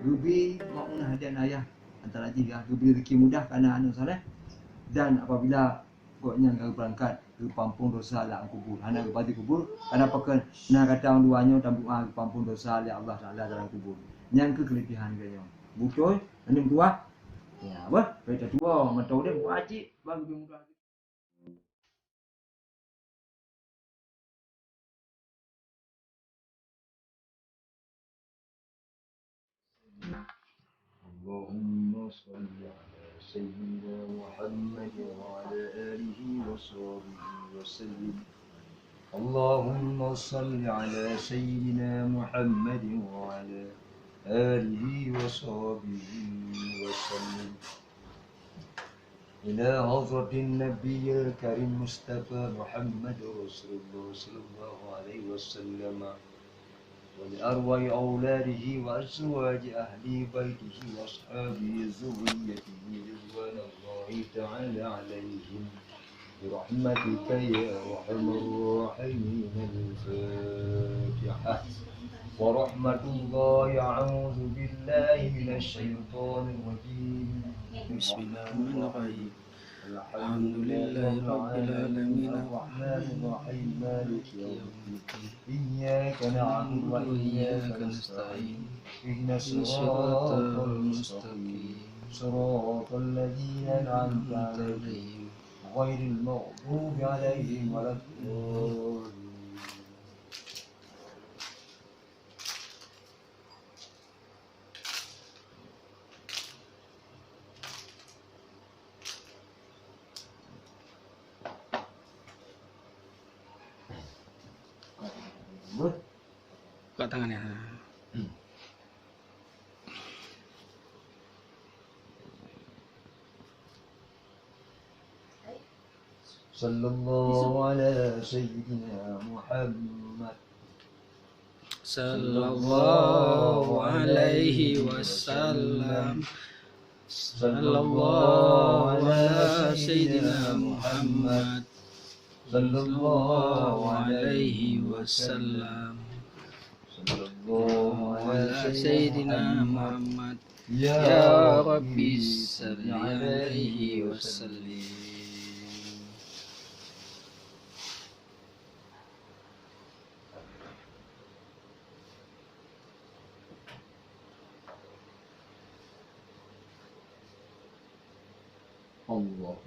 Gebi maunah hadiah ayah antara tiga, gebi rezeki mudah kerana anu soleh. Dan apabila koknya kau berangkat ke pampung dosa lah kubur, hana ke pati kubur, karena pakai nak kata orang duanya tambuk ke pampung dosa ya Allah Taala dalam kubur. Yang ke kelebihan kaya. Betul, ini tua. Ya, apa? Beta tua, mentau dia wajib bagi mudah. اللهم صل على سيدنا محمد وعلى آله وصحبه وسلم. اللهم صل على سيدنا محمد وعلى آله وصحبه وسلم. إلى حضرة النبي الكريم مصطفى محمد رسول الله صلى الله عليه وسلم، ولأرواح أولاده وأزواج أهل بيته وأصحابه ذريته رضوان الله تعالى عليهم برحمتك يا أرحم الراحمين. الفاتحة. ورحمة الله أعوذ بالله من الشيطان الرجيم. بسم الله الرحمن الرحيم. الحمد لله رب العالمين الرحمن الرحيم مالك يوم الدين. إياك نعبد وإياك نستعين. اهدنا الصراط المستقيم صراط الذين أنعمت عليهم غير المغضوب عليهم ولا الضالين. Kat tangannya. Sallallahu ala sayyidina Muhammad. Sallallahu alaihi wasallam. Sallallahu ala sayyidina Muhammad. Sallallahu alaihi wasallam. Sallallahu ala sayyidina Muhammad. Ya Rabbi salli alaihi wasallim. الله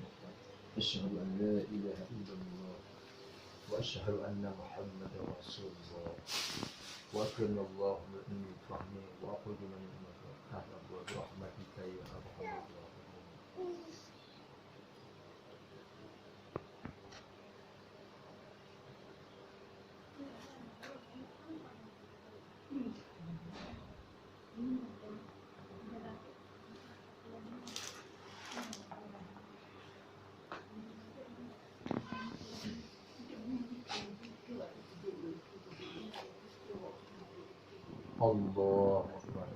أشهد أن لا إله إلا الله وأشهد أن محمدا رسول الله وأكرم الله من فهمه وأخرج من أهل برحمتك يا أرحم الراحمين. الله أكبر.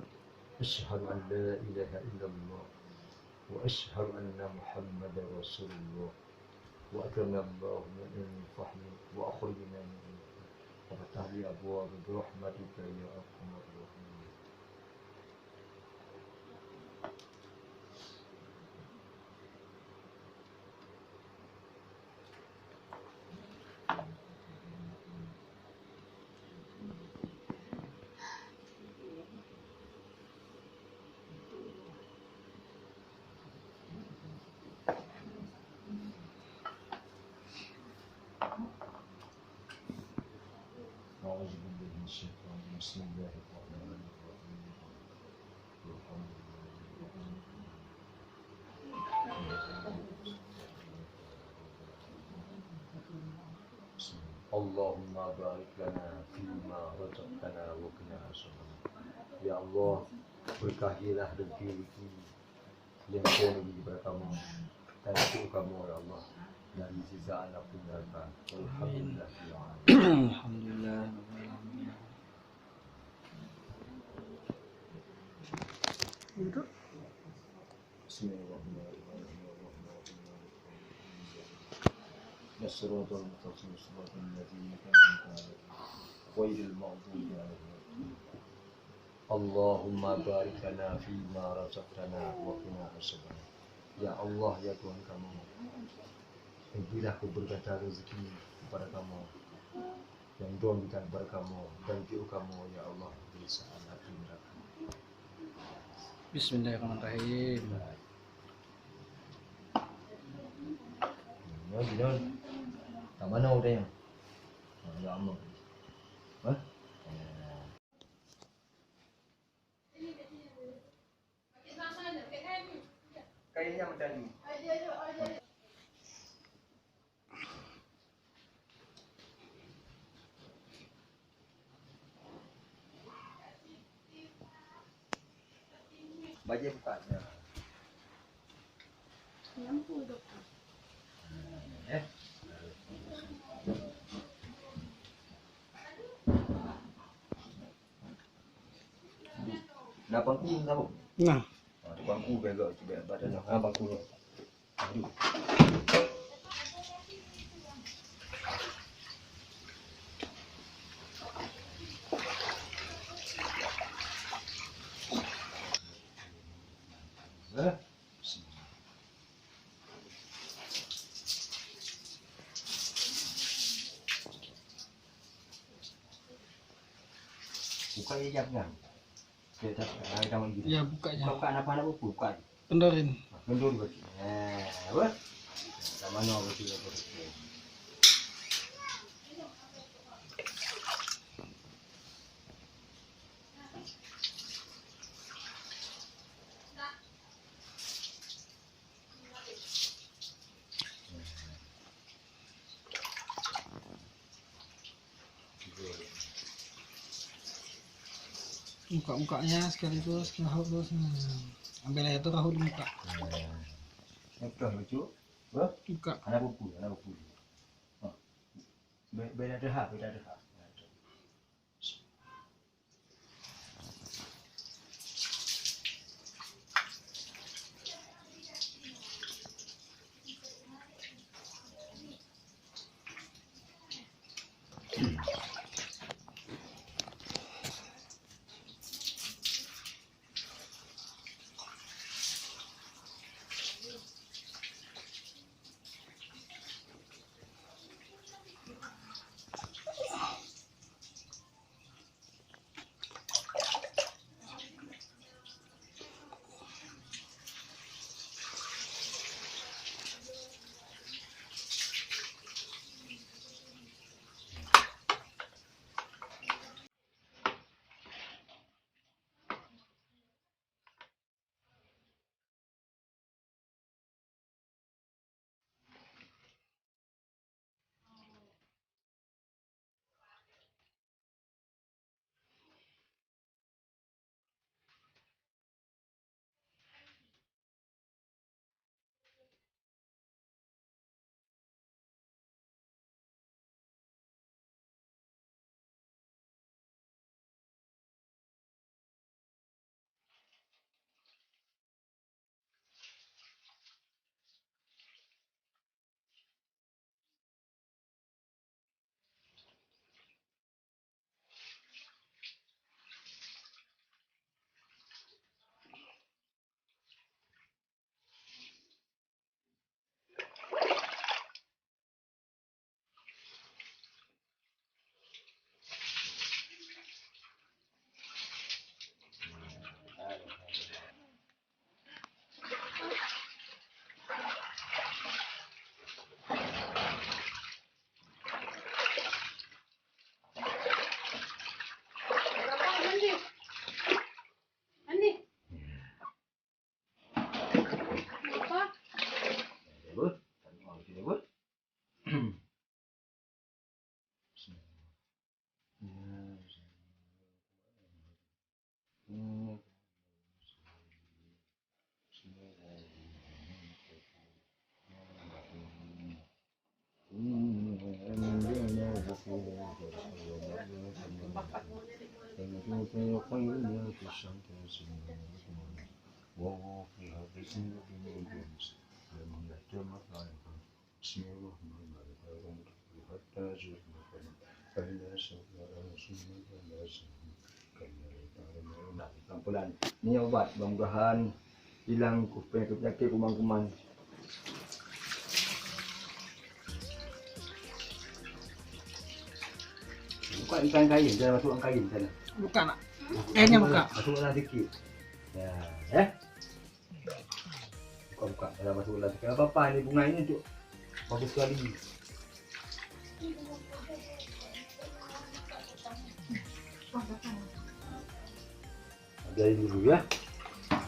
أشهد أن لا إله إلا الله وأشهد أن محمدا رسول الله وأكرم الله من فهمه وأخرجنا من وفتح لي أبواب برحمتك يا أرحم الراحمين. أعوذ بالله من الشيطان بسم الله الرحمن الرحيم. اللهم بارك لنا فيما رزقتنا وقنا عذاب النار. Ya Allah, berkahilah rezeki yang kau beri kepada kamu dan untuk kamu ya Allah dari sisa anak neraka. Alhamdulillah. Alhamdulillah. الصراط المستقيم صراط الذين أنعمت عليهم غير المغضوب عليهم. Allahumma barik lana fima razaqtana wa qina azaban. Ya Allah, ya Tuhan kami, berilah keberkatan rezeki kepada kamu yang Tuhan berikan kepada kamu dan jiwa kamu, ya Allah, di saat akhir neraka. Bismillahirrahmanirrahim. Ya, Bidan. Tak mana orang? Ya Allah. Hah? Kainnya macam ni. Baju bukanya. Lampu doktor. Eh. Nak bangku tahu? Nah, Ada bangku begak cuba badan nak bangkunya. Aduh. Eh? Buka je jap kan? Dia tak ada lagi. ya bukanya. Buka apa nak buka? Kendorin. Kendor berarti. Apa? Dah mana berarti apa? Muka-mukanya sekaligus kahut. Ambil air tu kahut di muka. Betul lucu. Apa? Muka. Anak buku. Ha. Beda dah. pukulan. Ini obat, mudah-mudahan hilang penyakit kuman-kuman. Buka ikan kain, jangan masukkan kain sana. Buka nak. Kainnya buka. Masukkan sikit. Ya, buka. Jangan masukkan sikit. Apa-apa ni bunga ini untuk bagus sekali. Biarin dulu ya.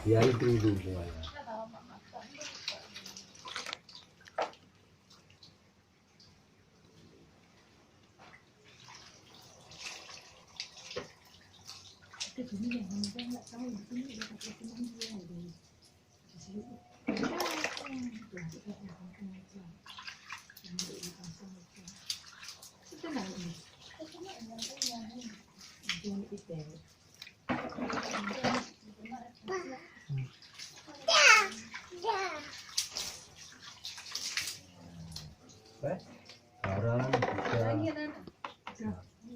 Biarin dulu semuanya. Sekarang kita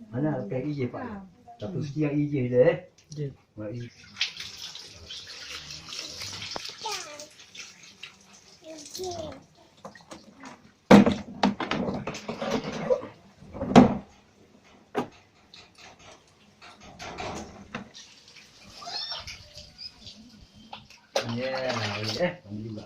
mana pakai hijau Pak? Satu sekian hijau dah. Ya. Baik. Ya, ambil juga.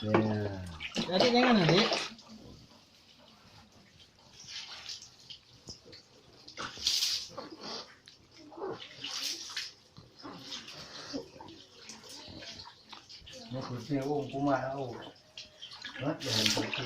Ya. Adik jangan adik. Nó kursi ôm kuma đâu. Hết giờ hình kursi.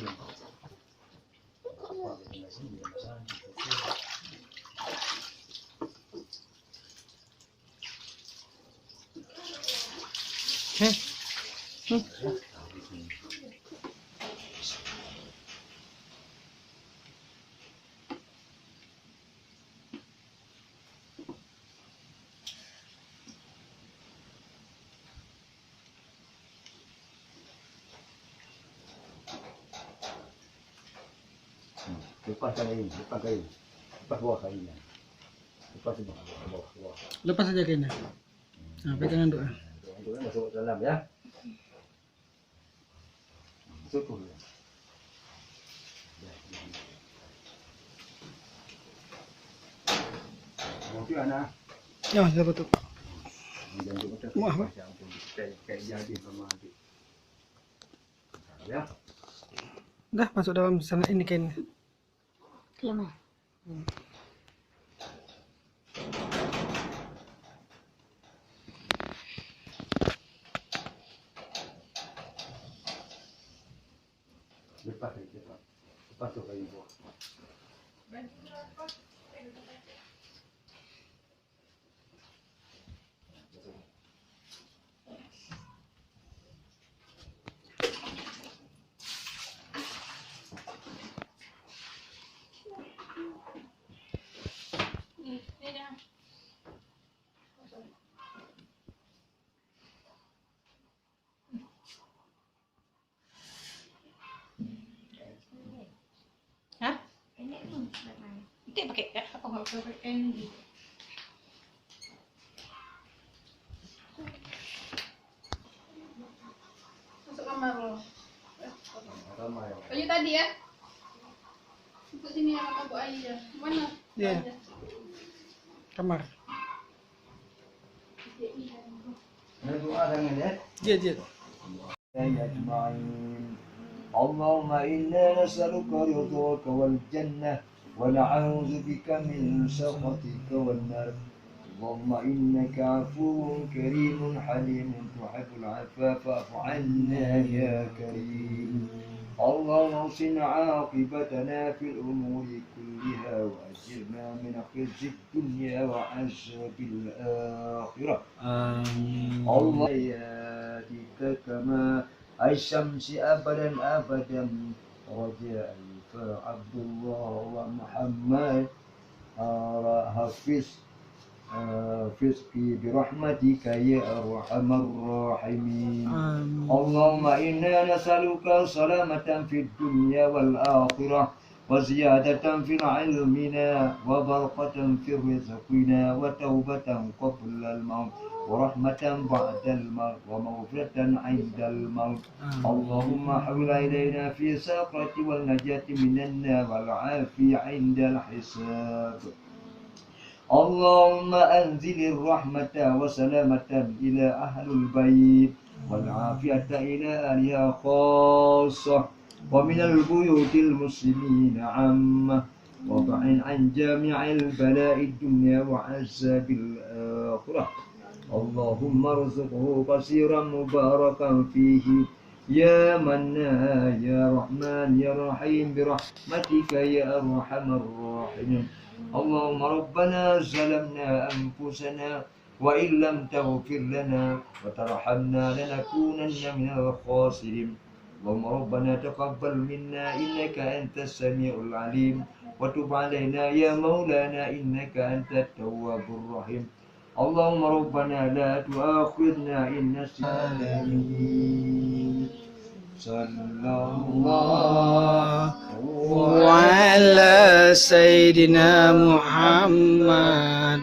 Lepaskan ini, lepas kain. Lepas bawah kainnya. Lepas di bawah. Lepas saja kainnya. Nah, pegangan doa. Untuk masuk ke dalam ya. Masuk tu. Mungkin anak. Ya, sudah betul. Jangan macam Wah, kayak jadi sama adik. Ya. Dah masuk dalam sana ini kainnya. Lama. Lepas tu kain buah. Hah? Nanti pakai apa nggak pakai kain lagi? Masuk kamar lo. Ramai. Baju tadi ya? Untuk sini ya kakak buat air ya. Mana? Ya. Kamar. Ada doa dengan ya. Ya. أجمعين اللهم إنا نسألك رضاك والجنة ونعوذ بك من سخطك والنار اللهم إنك عفو كريم حليم تحب العفو فاعف عنا يا كريم اللهم احسن عاقبتنا في الأمور كلها وأجرنا من خزي الدنيا وعذاب الآخرة Amin. الله يهديك كما الشمس أبدا رجاء فعبد الله ومحمد حفظ رزقي برحمتك يا أرحم الراحمين. اللهم إنا نسألك سلامة في الدنيا والآخرة وزيادة في علمنا وبركة في رزقنا وتوبة قبل الموت ورحمة بعد الموت ومغفرة عند الموت. اللهم حول إلينا في ساقة والنجاة من النار والعافية عند الحساب. اللهم أنزل الرحمة وسلامة إلى أهل البيت والعافية إلى أهلها خاصة ومن البيوت المسلمين عامة وبعد عن جامع البلاء الدنيا وعذاب الآخرة. اللهم ارزقه كثيرا مباركا فيه يا منان يا رحمن يا رحيم برحمتك يا أرحم الراحمين. اللهم ربنا ظلمنا أنفسنا وإن لم تغفر لنا وترحمنا لنكونن من الخاسرين. اللهم ربنا تقبل منا إنك أنت السميع العليم وتب علينا يا مولانا إنك أنت التواب الرحيم. اللهم ربنا لا تؤاخذنا إن نسينا. صلى الله على سيدنا محمد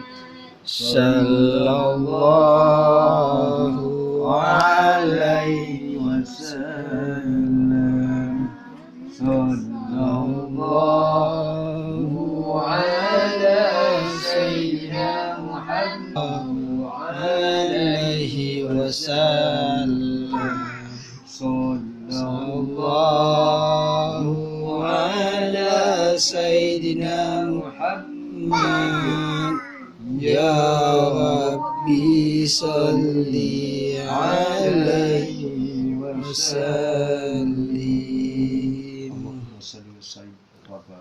صلى الله عليه وسلم. صلى الله على سيدنا محمد عليه وسلم. صلى الله على سيدنا محمد يا ربي صل عليه وسلم. اللهم صل وسلم وبارك